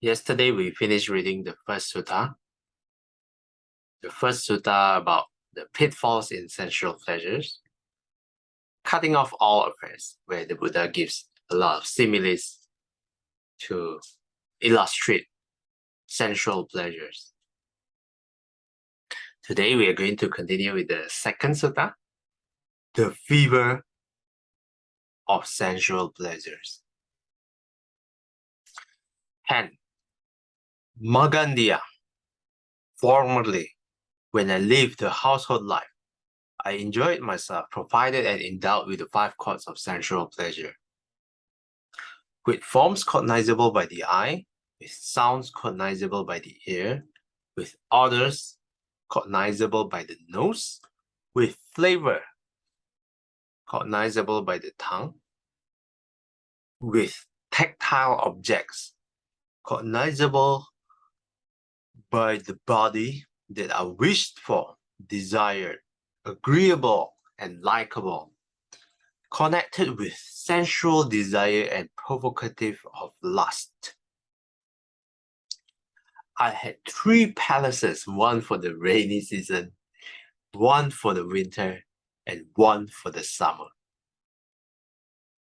Yesterday, we finished reading the first sutta. The first sutta about the pitfalls in sensual pleasures, cutting off all affairs, where the Buddha gives a lot of similes to illustrate sensual pleasures. Today, we are going to continue with the second sutta, the fever of sensual pleasures. 10. Magandiya. Formerly, when I lived the household life, I enjoyed myself provided and endowed with the 5 chords of sensual pleasure. With forms cognizable by the eye, with sounds cognizable by the ear, with odors cognizable by the nose, with flavor cognizable by the tongue, with tactile objects cognizable by the body that are wished for, desired, agreeable, and likable, connected with sensual desire and provocative of lust. I had 3 palaces, one for the rainy season, one for the winter, and one for the summer.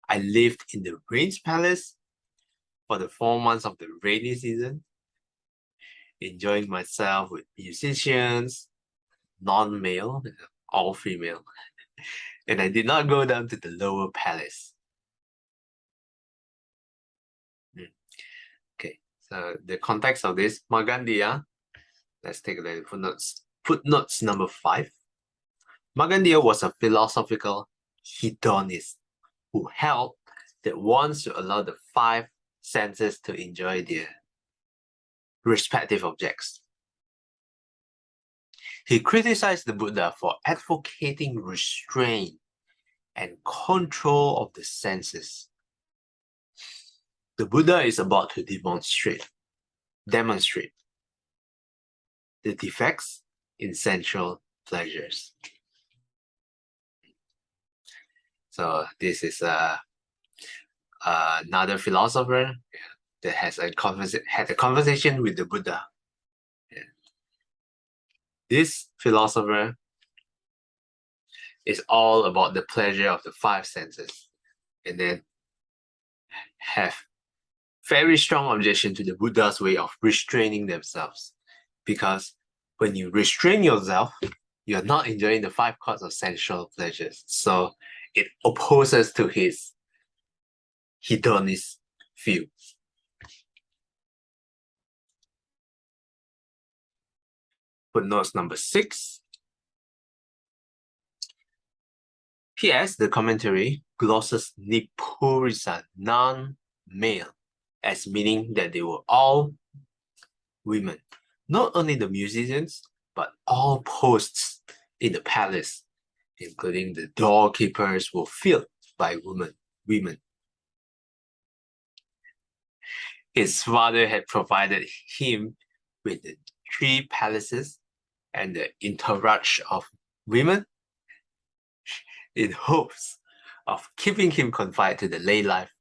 I lived in the rains palace for the 4 months of the rainy season, enjoying myself with musicians, non-male, all female, and I did not go down to the lower palace. Okay, so the context of this, Magandiya, let's take a look at footnotes. Footnotes number 5. Magandiya was a philosophical hedonist who held that one should allow the 5 senses to enjoy their respective objects. He criticized the Buddha for advocating restraint and control of the senses. The Buddha is about to demonstrate the defects in sensual pleasures. So this is another philosopher that has had a conversation with the Buddha. This philosopher is all about the pleasure of the 5 senses, and then have very strong objection to the Buddha's way of restraining themselves, because when you restrain yourself, you're not enjoying the 5 chords of sensual pleasures. So it opposes to his hedonist view. Footnotes number 6. P.S. The commentary glosses Nipurisan, non-male, as meaning that they were all women. Not only the musicians, but all posts in the palace, including the doorkeepers, were filled by women. His father had provided him with the 3 palaces and the entourage of women in hopes of keeping him confined to the lay life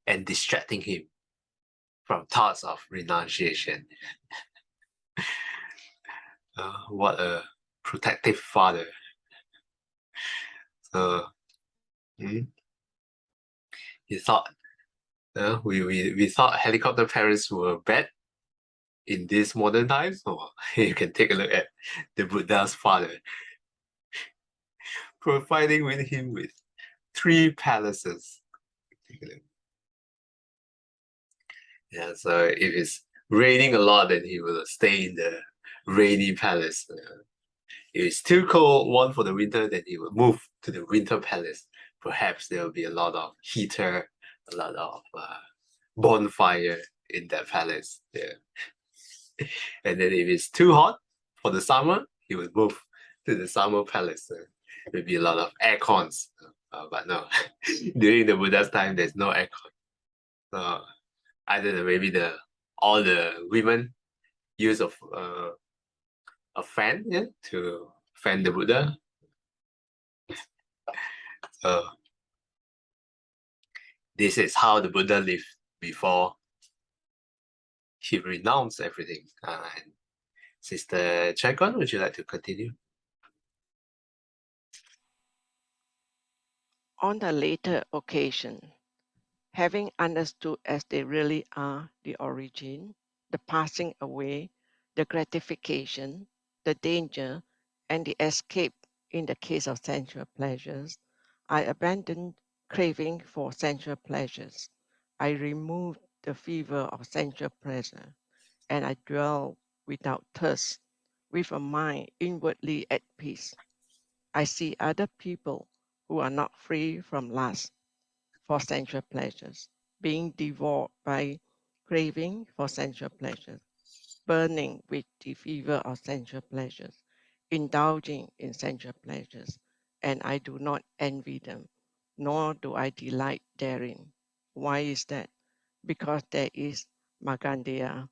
and distracting him from thoughts of renunciation. What a protective father. So he thought we thought helicopter parents were bad in these modern times. So you can take a look at the Buddha's father, providing with him with 3 palaces. Take a look. Yeah, so if it's raining a lot, then he will stay in the rainy palace. If it's too cold, one for the winter, then he will move to the winter palace. Perhaps there will be a lot of heater, a lot of bonfire in that palace. Yeah. And then if it's too hot for the summer, he will move to the summer palace. Maybe a lot of air cons. But no, during the Buddha's time, there's no air con. So I don't know, maybe all the women use of a fan, yeah, to fan the Buddha. So this is how the Buddha lived before he renounced everything. And Sister Chakon, would you like to continue? On the later occasion, having understood as they really are the origin, the passing away, the gratification, the danger, and the escape in the case of sensual pleasures, I abandoned craving for sensual pleasures. I removed the fever of sensual pleasure, and I dwell without thirst, with a mind inwardly at peace. I see other people who are not free from lust for sensual pleasures, being devoured by craving for sensual pleasures, burning with the fever of sensual pleasures, indulging in sensual pleasures, and I do not envy them, nor do I delight therein. Why is that? Because there is Magandhya,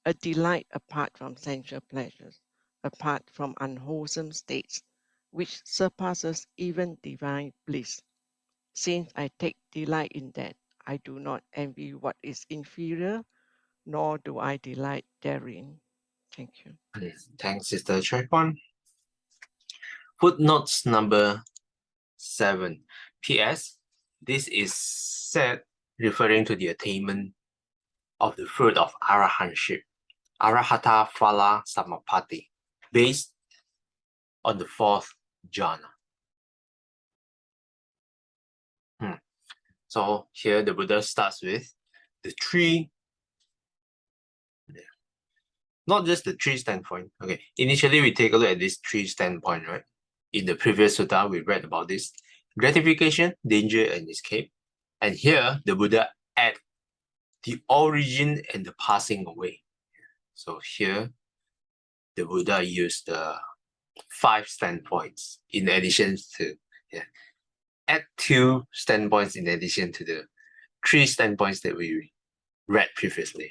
a delight apart from sensual pleasures, apart from unwholesome states, which surpasses even divine bliss. Since I take delight in that, I do not envy what is inferior, nor do I delight therein. Thank you. Thanks, Sister Chakon. Footnotes number 7. P.S. This is said referring to the attainment of the fruit of arahantship, arahata phala samapatti, based on the 4th jhana. So here the Buddha starts with the three, not just the three standpoint. Okay, initially we take a look at this three standpoint, right? In the previous sutta, we read about this: gratification, danger, and escape. And here the Buddha add the origin and the passing away. So here the Buddha used the 5 standpoints in addition to, add 2 standpoints in addition to the 3 standpoints that we read previously.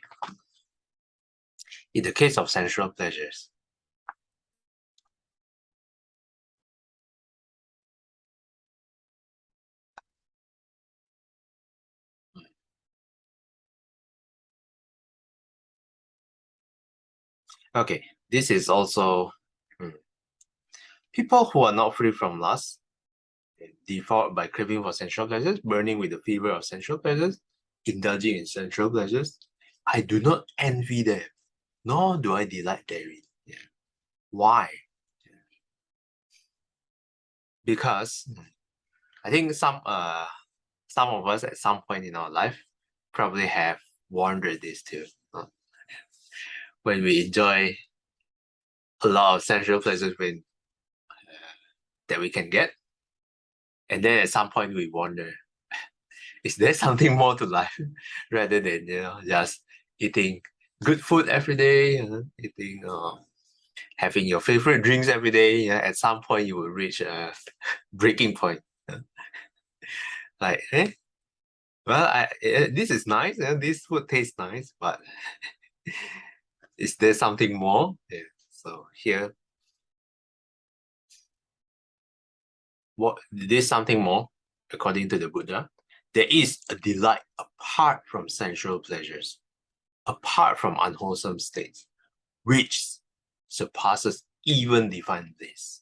In the case of sensual pleasures, okay, this is also people who are not free from lust, default by craving for sensual pleasures, burning with the fever of sensual pleasures, indulging in sensual pleasures. I do not envy them, nor do I delight therein. Why? Because I think some of us at some point in our life probably have wondered this too. When we enjoy a lot of sensual pleasures that we can get, and then at some point we wonder, is there something more to life rather than just eating good food every day, eating having your favorite drinks every day? At some point you will reach a breaking point. Like, well, this is nice, this food tastes nice, but is there something more? So here, what there's something more, according to the Buddha. There is a delight apart from sensual pleasures, apart from unwholesome states, which surpasses even divine bliss.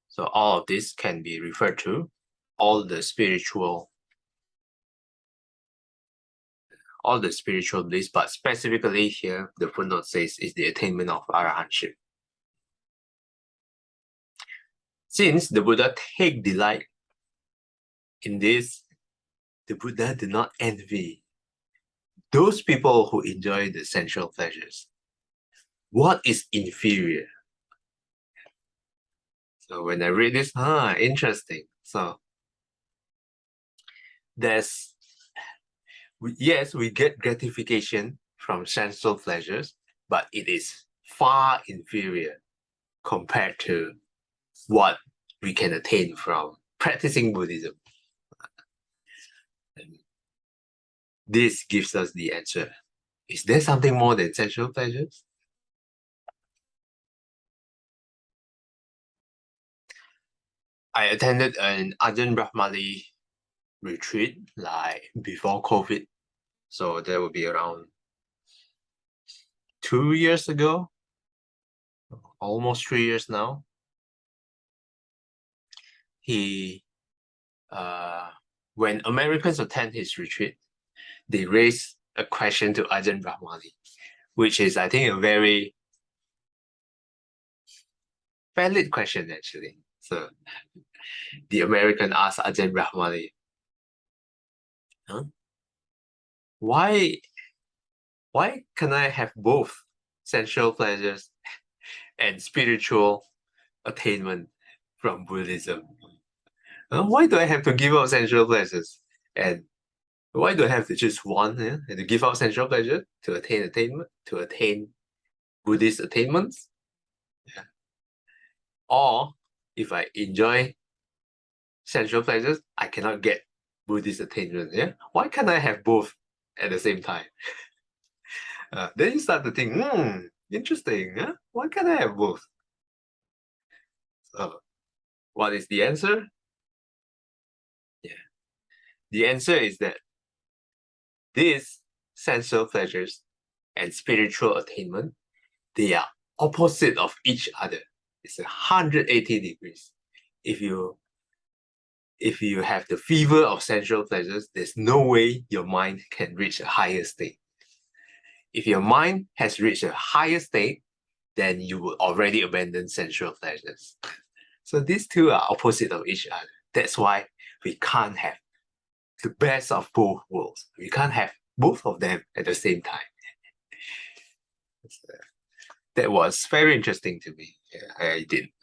So all of this can be referred to all the spiritual bliss, but specifically here, the footnote says is the attainment of arahantship. Since the Buddha take delight in this, the Buddha did not envy those people who enjoy the sensual pleasures. What is inferior? So when I read this, interesting. So yes, we get gratification from sensual pleasures, but it is far inferior compared to what we can attain from practicing Buddhism. And this gives us the answer. Is there something more than sensual pleasures? I attended an Ajahn Brahmali retreat like before COVID, So that would be around 2 years ago, almost 3 years now. He, when Americans attend his retreat, they raise a question to Ajahn Brahmali, which is, I think, a very valid question actually. So the American asked Ajahn Brahmali, huh? Why can I have both sensual pleasures and spiritual attainment from Buddhism? Why do I have to give up sensual pleasures? And why do I have to choose one? Yeah? And to give up sensual pleasure to attain Buddhist attainments? Yeah. Or if I enjoy sensual pleasures, I cannot get Buddhist attainment. Yeah. Why can't I have both at the same time? Then you start to think, interesting. Huh? Why can't I have both? So, what is the answer? Yeah. The answer is that these sensual pleasures and spiritual attainment, they are opposite of each other. It's 180 degrees. If you have the fever of sensual pleasures, there's no way your mind can reach a higher state. If your mind has reached a higher state, then you will already abandon sensual pleasures. So these two are opposite of each other. That's why we can't have the best of both worlds. We can't have both of them at the same time. That was very interesting to me. Yeah,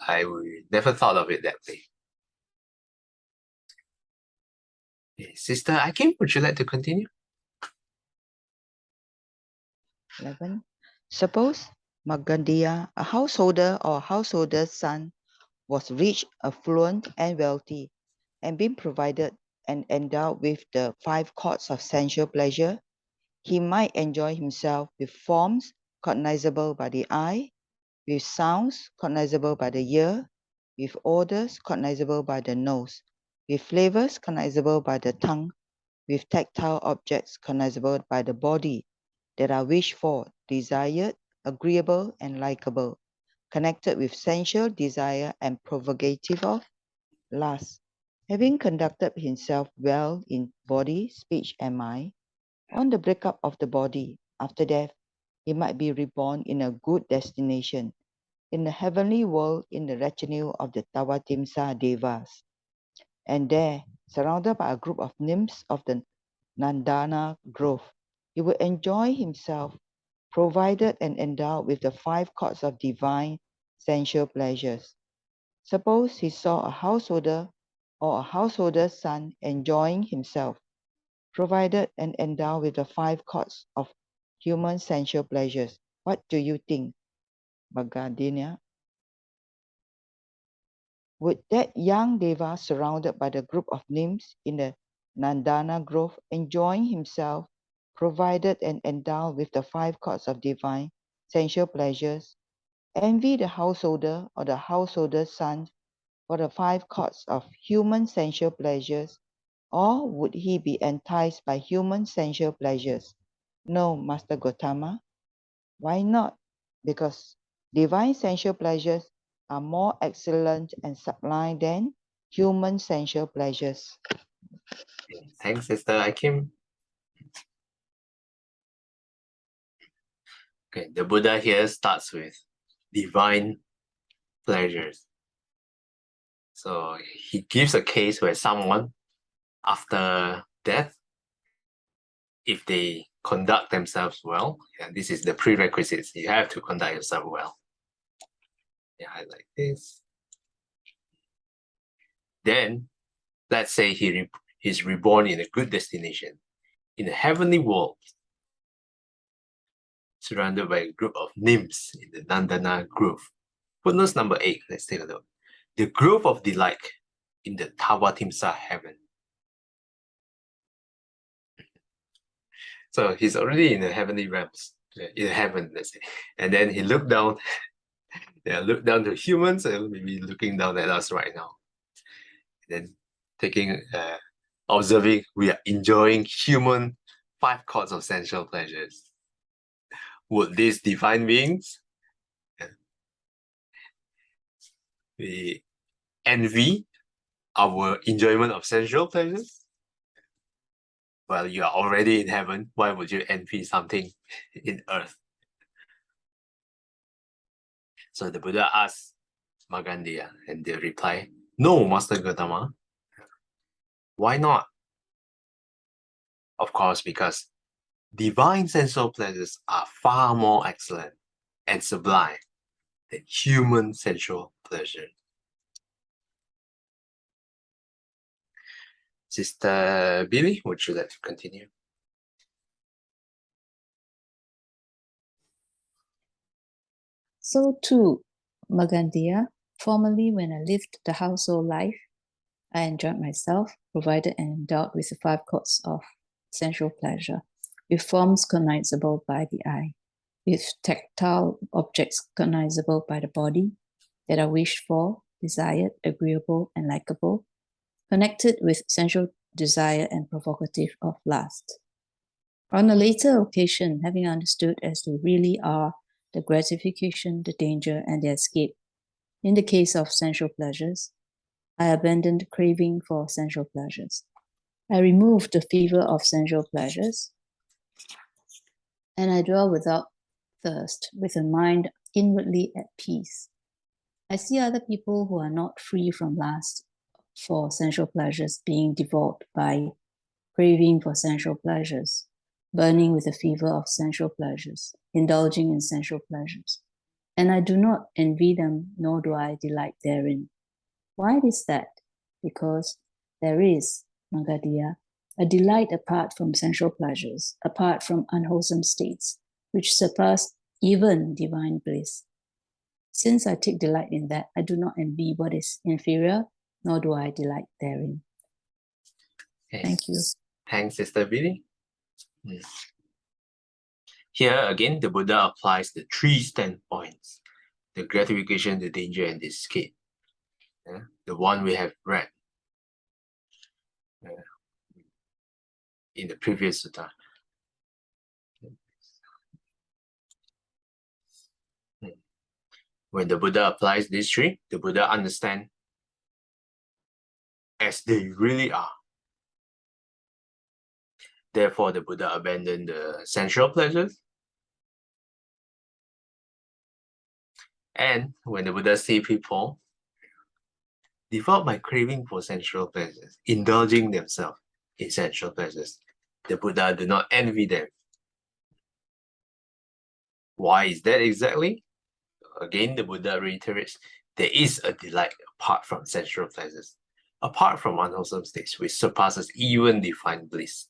I never thought of it that way. Sister Akim, would you like to continue? 11. Suppose Magandia, a householder or householder's son, was rich, affluent, and wealthy, and been provided and endowed with the 5 chords of sensual pleasure. He might enjoy himself with forms cognizable by the eye, with sounds cognizable by the ear, with odors cognizable by the nose, with flavors cognizable by the tongue, with tactile objects cognizable by the body, that are wished for, desired, agreeable, and likable, connected with sensual desire and provocative of lust. Having conducted himself well in body, speech, and mind, on the breakup of the body after death, he might be reborn in a good destination, in the heavenly world, in the retinue of the Tawatimsa Devas. And there, surrounded by a group of nymphs of the Nandana grove, he will enjoy himself, provided and endowed with the 5 chords of divine sensual pleasures. Suppose he saw a householder or a householder's son enjoying himself, provided and endowed with the 5 chords of human sensual pleasures. What do you think, Bhagadina? Would that young Deva, surrounded by the group of nymphs in the Nandana grove, enjoying himself, provided and endowed with the 5 chords of divine sensual pleasures, envy the householder or the householder's son for the 5 chords of human sensual pleasures, or would he be enticed by human sensual pleasures? No, Master Gotama. Why not? Because divine sensual pleasures are more excellent and sublime than human sensual pleasures. Thanks, Sister Akim. Okay, the Buddha here starts with divine pleasures. So he gives a case where someone, after death, if they conduct themselves well, and this is the prerequisites, you have to conduct yourself well. Yeah, I like this. Then, let's say he's reborn in a good destination, in a heavenly world, surrounded by a group of nymphs in the Nandana grove. Footnote number 8, let's take a look. The grove of delight in the Tawatimsa heaven. So he's already in the heavenly realms, in heaven, let's say. And then he looked down, looked down to humans, and maybe looking down at us right now. And then observing, we are enjoying human 5 chords of sensual pleasures. Would these divine beings be envy our enjoyment of sensual pleasures? Well, you are already in heaven. Why would you envy something in earth? So the Buddha asked Magandiya, and they reply, no, Master Gautama. Why not? Of course, because divine sensual pleasures are far more excellent and sublime than human sensual pleasure. Sister Billy, would you like to continue? So too, Magandiya, formerly when I lived the household life, I enjoyed myself, provided and endowed with the 5 chords of sensual pleasure, with forms cognizable by the eye, with tactile objects cognizable by the body that are wished for, desired, agreeable, and likable, connected with sensual desire and provocative of lust. On a later occasion, having understood as they really are the gratification, the danger, and the escape, in the case of sensual pleasures, I abandoned craving for sensual pleasures. I removed the fever of sensual pleasures, and I dwell without thirst, with a mind inwardly at peace. I see other people who are not free from lust for sensual pleasures being devoured by craving for sensual pleasures, burning with the fever of sensual pleasures, indulging in sensual pleasures. And I do not envy them, nor do I delight therein. Why is that? Because there is, Magadhiya, a delight apart from sensual pleasures, apart from unwholesome states, which surpass even divine bliss. Since I take delight in that, I do not envy what is inferior, nor do I delight therein. Okay. Thank you. Thanks, Sister Billy. Here again, the Buddha applies the 3 standpoints: the gratification, the danger, and the escape. The one we have read in the previous sutta. When the Buddha applies these 3, the Buddha understands as they really are. Therefore, the Buddha abandoned the sensual pleasures. And when the Buddha see people devoured by craving for sensual pleasures, indulging themselves in sensual pleasures, the Buddha do not envy them. Why is that exactly? Again, the Buddha reiterates, there is a delight apart from sensual pleasures, apart from unwholesome states, which surpasses even divine bliss.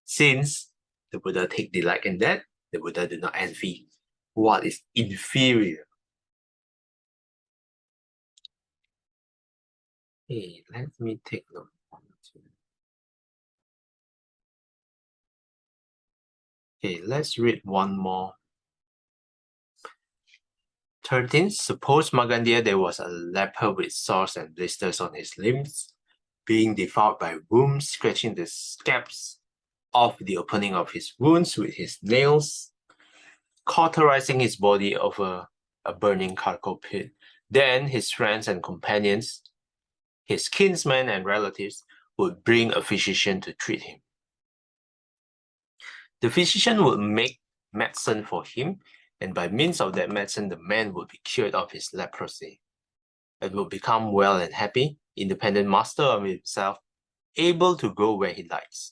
Since the Buddha take delight in that, the Buddha do not envy what is inferior. Hey, let me take note. Okay, let's read one more. 13. Suppose, Magandiya, there was a leper with sores and blisters on his limbs, being devoured by wounds, scratching the scabs of the opening of his wounds with his nails, cauterizing his body over a burning charcoal pit. Then his friends and companions, his kinsmen and relatives, would bring a physician to treat him. The physician would make medicine for him, and by means of that medicine, the man would be cured of his leprosy and would become well and happy, independent master of himself, able to go where he likes.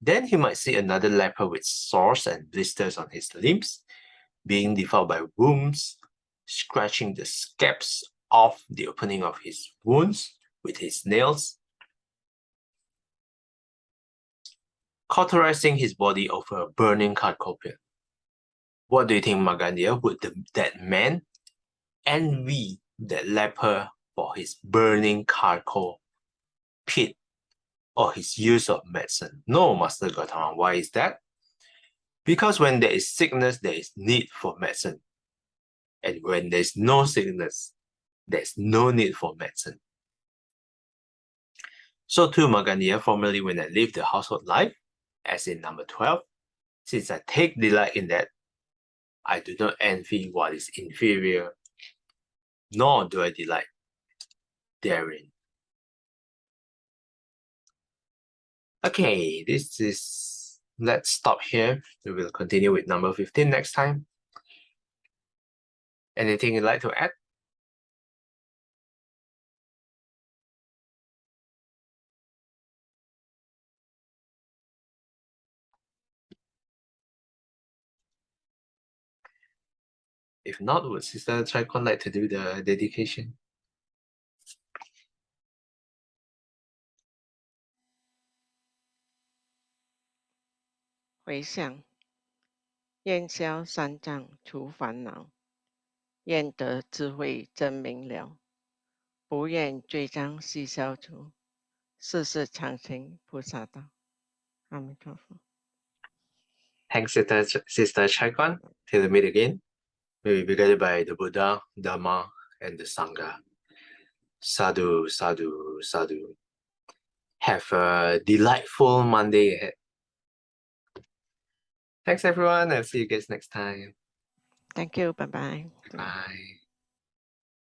Then he might see another leper with sores and blisters on his limbs, being devoured by wounds, scratching the scabs of the opening of his wounds with his nails, cauterizing his body over a burning charcoal pit. What do you think, Magandiya? Would that man envy that leper for his burning charcoal pit or his use of medicine? No, Master Gautama. Why is that? Because when there is sickness, there is need for medicine. And when there is no sickness, there is no need for medicine. So too, Magandiya, formerly when I lived the household life, As in number 12, since I take delight in that, I do not envy what is inferior, nor do I delight therein. Okay, let's stop here. We will continue with number 15 next time. Anything you'd like to add? If not, would Sister Chai-Kon like to do the dedication? 回向，愿消三障除烦恼，愿得智慧真明了，不愿罪障悉消除，世世常行菩萨道。阿弥陀佛。 Thanks, Sister Chai-Kon. Till we meet again, may we be guided by the Buddha, Dhamma, and the Sangha. Sadhu, sadhu, sadhu. Have a delightful Monday ahead. Thanks, everyone, and see you guys next time. Thank you. Bye bye. Bye.